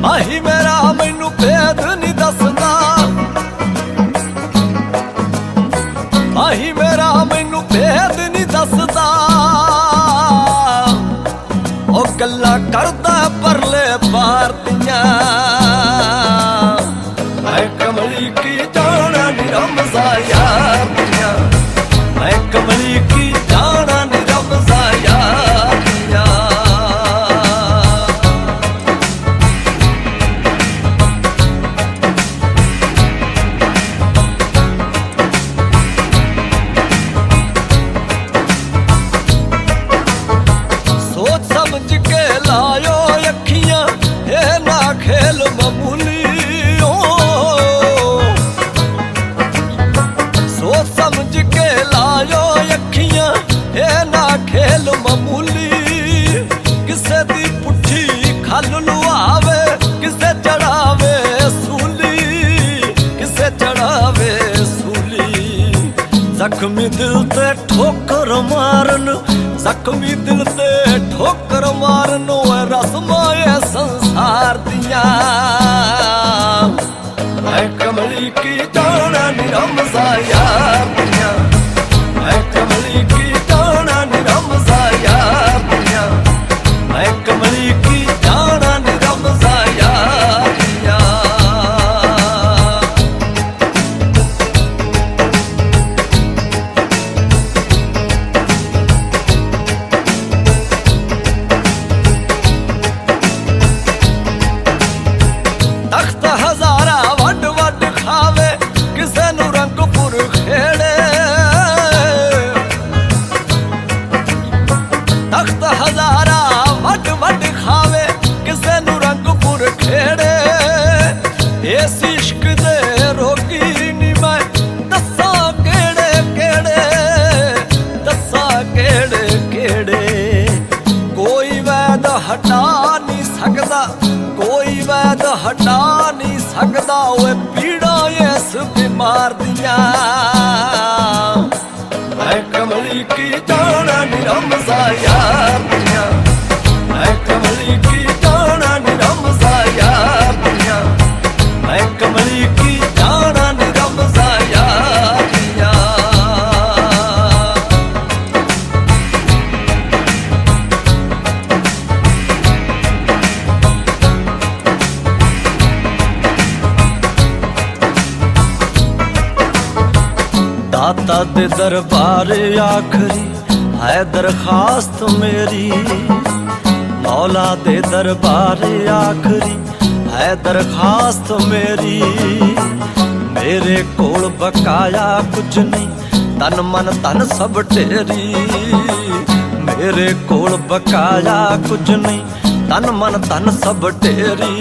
ਮਾਹੀ ਮੇਰਾ ਮੈਨੂੰ ਭੇਦ ਨਹੀਂ ਦੱਸਦਾ, ਮਾਹੀ ਮੇਰਾ ਮੈਨੂੰ ਭੇਦ ਨਹੀਂ ਦੱਸਦਾ। ਉਹ ਗੱਲਾਂ ਕਰਦਾ ਪਰਲੇ ਪਾਰ ਦੀਆਂ, ਮੈਂ ਕਮਲੀ ਕੀ ਜਾਣਾ ਨੀ ਰਮਜ਼ਾ ਯਾਰ ਦੀਆਂ, ਮੈਂ ਕਮਲੀ ਕੀ ਜਾਣਾ ਨੀ ਰਮਜ਼ਾ ਯਾਰ ਦੀਆਂ। सोच समझ के लायो अखियां ये ना खेल मामूली हो, सोच समझ के लायो अखियां ये ना खेल मामूली। किसे दी पुट्ठी खल लुआवे किसे चढ़ावे सूली, किसे चढ़ावे सूली। जख्मी दिल ते ठोकर मारन, जख्मी दिल ते ठोकर मारन रस्मां संसार दियां। मैं कमली की जाना नी रमज़ा यार दियां, मैं कमली की जाना नी रमज़ा यार दियां, मैं कमली की जाना नी रमज़ा यार दियां। तख्त हज़ारा वड वड खावे किसे नू रंगपुर खेड़े, तख्त हज़ारा वड वड खावे किसे नू रंगपुर खेड़े। इस इश्क दे रोगी नी मैं दस्सा केड़े केड़े, दस्सा केड़े केड़े। कोई वैद हटा नहीं सकदा, कोई वैद हटा नहीं सकदा ओए पीड़ा इस बीमार दियां। मैं कमली की जाना नी रमज़ा यार दियां, मैं कमली की जाना नी रमज़ा यार दियां, मैं कमली की जाना नी रमज़ा यार दियां। दाता दे दरबार आखरी है दरखास्त मेरी, मौला दे दरबार आखरी है दरखास्त मेरी। मेरे कोल बकाया कुछ नहीं तन मन धन सब ढेरी, मेरे कोल बकाया कुछ नहीं तन मन धन सब ढेरी।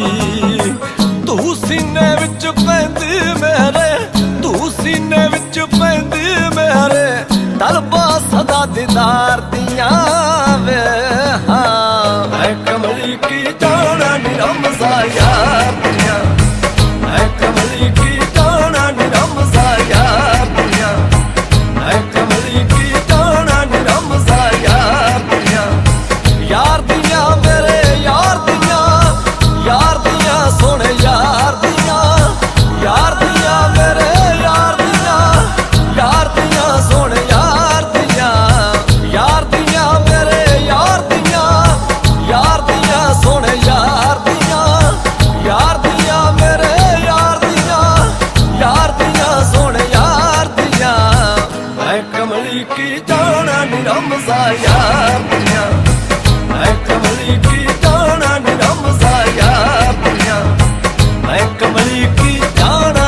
तू सीने विच पैंदी मेरे, तू सीने विच पैंदी मेरे, तलबा सदा दीदार दियां वे। हाँ मैं कमली की जाना नी रमज़ा यार दियां, मैं कमली की जाना नी रमज़ा यार दियां, मैं कमली की जाना नी रमज़ा यार दियां। यार दियां मेरे यार दियां, यार दियां सोने यार दियां, यार दियां मेरे यार दियां, यार दियां सोने यार दियां, यार दियां मेरे यार दियां, यार दियां सोने यार दियां, यार दियां मेरे यार दियां, यार दियां सोने यार दियां। मैं कमली की जाना नी रमज़ा यार दियां, मैं कमली की जाना नी रमज़ा यार दियां, मैं कमली की जाना